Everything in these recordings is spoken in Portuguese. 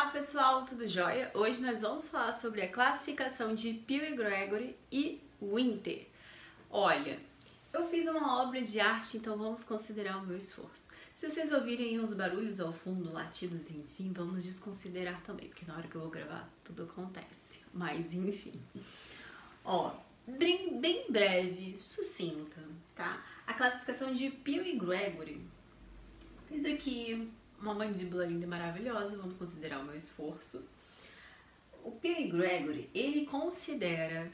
Olá pessoal, tudo jóia? Hoje nós vamos falar sobre a classificação de Pew e Gregory e Winter. Olha, eu fiz uma obra de arte, então vamos considerar o meu esforço. Se vocês ouvirem uns barulhos ao fundo, latidos, enfim, vamos desconsiderar também, porque na hora que eu vou gravar tudo acontece. Mas enfim. Ó, bem breve, sucinta, tá? A classificação de Pew e Gregory. Fiz aqui uma mandíbula linda e maravilhosa, vamos considerar o meu esforço. O Pew e Gregory, ele considera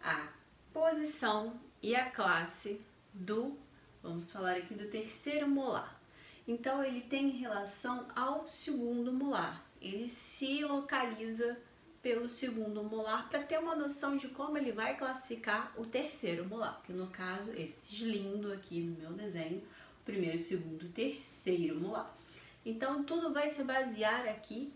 a posição e a classe do, vamos falar aqui do terceiro molar. Então ele tem relação ao segundo molar, ele se localiza pelo segundo molar para ter uma noção de como ele vai classificar o terceiro molar, que no caso, esse lindo aqui no meu desenho, o primeiro, segundo, terceiro molar. Então, tudo vai se basear aqui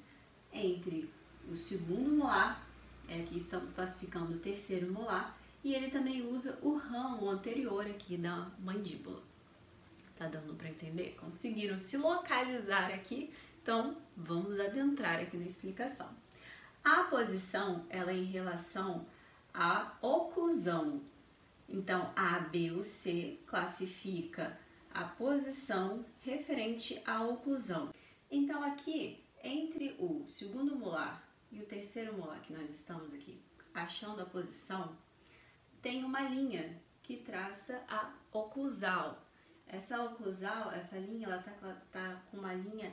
entre o segundo molar, aqui estamos classificando o terceiro molar, e ele também usa o ramo anterior aqui da mandíbula. Tá dando para entender? Conseguiram se localizar aqui, então vamos adentrar aqui na explicação. A posição, ela é em relação à oclusão. Então, A, B ou C classifica a posição referente à oclusão. Então aqui, entre o segundo molar e o terceiro molar que nós estamos aqui achando a posição, tem uma linha que traça a oclusal. Essa oclusal, essa linha, ela tá com uma linha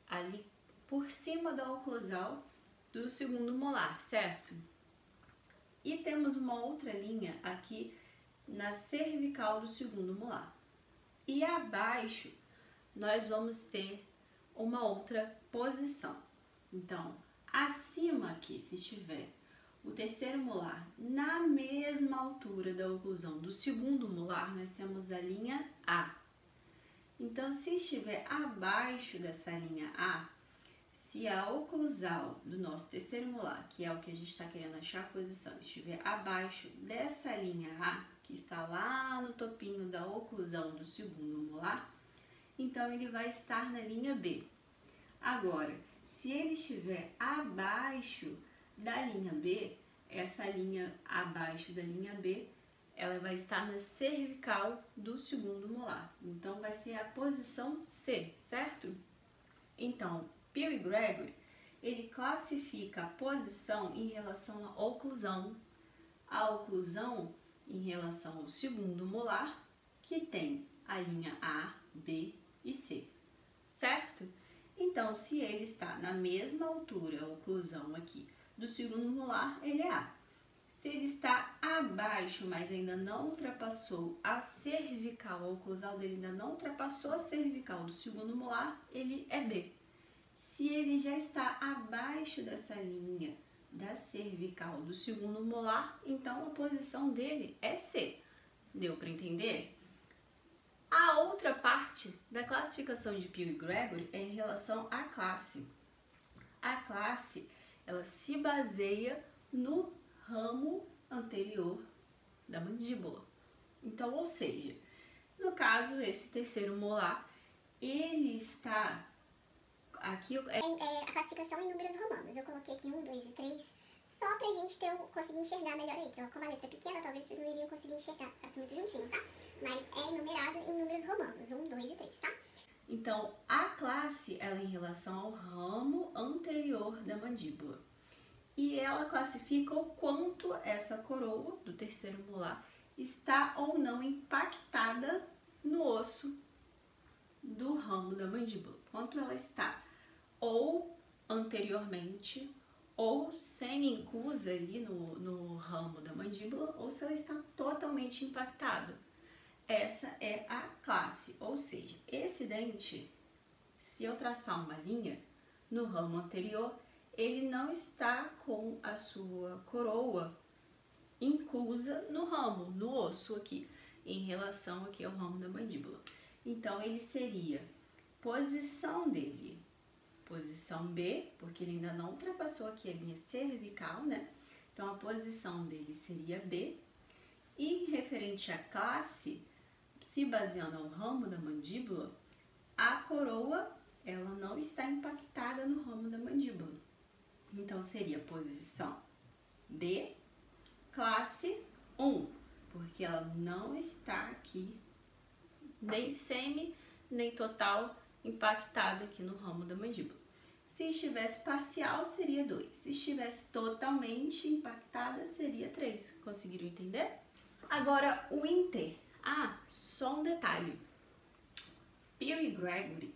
ali por cima da oclusal do segundo molar, certo? E temos uma outra linha aqui na cervical do segundo molar. E abaixo, nós vamos ter uma outra posição. Então, acima aqui, se tiver o terceiro molar na mesma altura da oclusão do segundo molar, nós temos a linha A. Então, se estiver abaixo dessa linha A, se a oclusal do nosso terceiro molar, que é o que a gente está querendo achar a posição, estiver abaixo dessa linha A, que está lá no topinho da oclusão do segundo molar, então ele vai estar na linha B. Agora, se ele estiver abaixo da linha B, essa linha abaixo da linha B, ela vai estar na cervical do segundo molar. Então, vai ser a posição C, certo? Então, Pew e Gregory, ele classifica a posição em relação à oclusão. A oclusão em relação ao segundo molar, que tem a linha A, B e C, certo? Então, se ele está na mesma altura, a oclusão aqui, do segundo molar, ele é A. Se ele está abaixo, mas ainda não ultrapassou a cervical, a oclusal dele ainda não ultrapassou a cervical do segundo molar, ele é B. Se ele já está abaixo dessa linha da cervical do segundo molar, então a posição dele é C. Deu para entender? A outra parte da classificação de Pew e Gregory é em relação à classe. A classe, ela se baseia no ramo anterior da mandíbula. Então, ou seja, no caso, esse terceiro molar, ele está aqui... a classificação em números romanos. Eu coloquei aqui 1, 2 e 3, só pra gente conseguir enxergar melhor aí, que como a letra é pequena, talvez vocês não iriam conseguir enxergar, tá muito juntinho, tá? Mas é enumerado em números romanos, 1, 2 e 3, tá? Então, a classe, ela é em relação ao ramo anterior da mandíbula. E ela classifica o quanto essa coroa do terceiro molar está ou não impactada no osso do ramo da mandíbula. Quanto ela está ou anteriormente ou semi-inclusa ali no ramo da mandíbula, ou se ela está totalmente impactada. Essa é a classe, ou seja, esse dente, se eu traçar uma linha no ramo anterior, ele não está com a sua coroa inclusa no ramo, no osso aqui, em relação aqui ao ramo da mandíbula. Então, ele seria posição dele, posição B, porque ele ainda não ultrapassou aqui a linha cervical, né? Então, a posição dele seria B. E referente à classe, se baseando no ramo da mandíbula, a coroa, ela não está impactada no ramo da mandíbula. Então seria posição B, classe 1, porque ela não está aqui nem semi, nem total impactada aqui no ramo da mandíbula. Se estivesse parcial, seria 2. Se estivesse totalmente impactada, seria 3. Conseguiram entender? Agora, o inter. Só um detalhe. Pew e Gregory,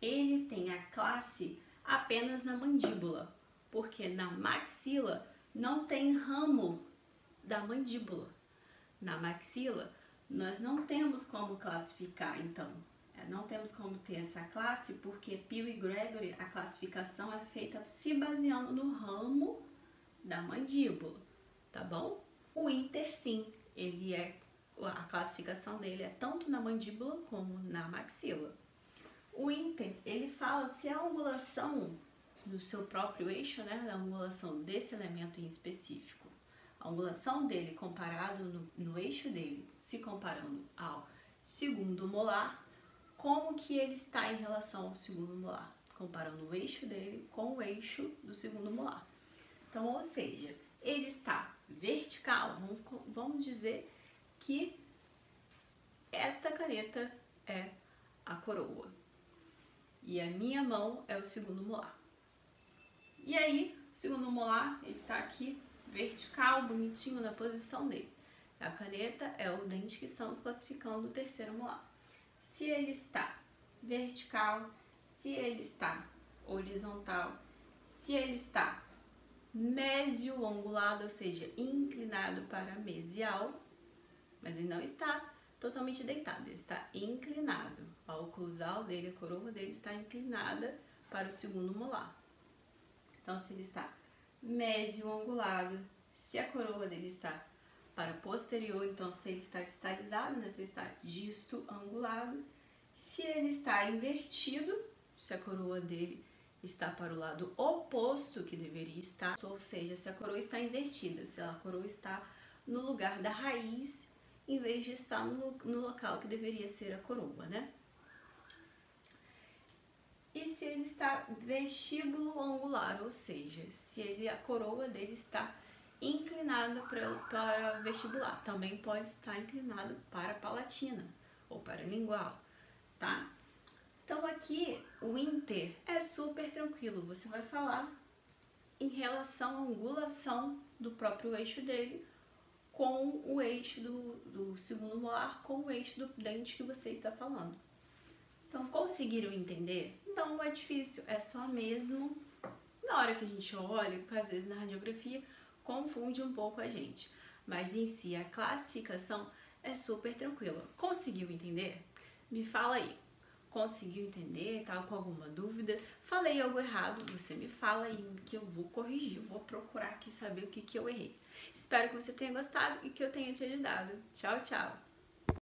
ele tem a classe apenas na mandíbula, porque na maxila não tem ramo da mandíbula. Na maxila, nós não temos como classificar, então. Não temos como ter essa classe, porque Pew e Gregory, a classificação é feita se baseando no ramo da mandíbula, tá bom? O inter, sim, a classificação dele é tanto na mandíbula como na maxila. O inter, ele fala se a angulação no seu próprio eixo, né, a angulação desse elemento em específico, a angulação dele comparado no eixo dele, se comparando ao segundo molar, como que ele está em relação ao segundo molar, comparando o eixo dele com o eixo do segundo molar. Então, ou seja, ele está vertical, vamos dizer que esta caneta é a coroa e a minha mão é o segundo molar. E aí, o segundo molar, ele está aqui vertical, bonitinho na posição dele. A caneta é o dente que estamos classificando o terceiro molar. Se ele está vertical, se ele está horizontal, se ele está mesio-angulado, ou seja, inclinado para mesial, mas ele não está totalmente deitado, ele está inclinado. A oclusal dele, a coroa dele está inclinada para o segundo molar. Então, se ele está mesio-angulado, se a coroa dele está para posterior, então se ele está distalizado, né, se ele está disto-angulado. Se ele está invertido, se a coroa dele está para o lado oposto que deveria estar, ou seja, se a coroa está invertida, se a coroa está no lugar da raiz, em vez de estar no local que deveria ser a coroa, né? E se ele está vestíbulo-angular, ou seja, se a coroa dele está inclinada para o vestibular, também pode estar inclinado para a palatina ou para a lingual, tá? Então aqui o inter é super tranquilo, você vai falar em relação à angulação do próprio eixo dele com o eixo do segundo molar, com o eixo do dente que você está falando. Então, conseguiram entender? Não é difícil, é só mesmo na hora que a gente olha, porque às vezes na radiografia confunde um pouco a gente. Mas em si, a classificação é super tranquila. Conseguiu entender? Me fala aí. Conseguiu entender? Tá com alguma dúvida? Falei algo errado? Você me fala aí que eu vou corrigir. Vou procurar aqui saber o que eu errei. Espero que você tenha gostado e que eu tenha te ajudado. Tchau, tchau!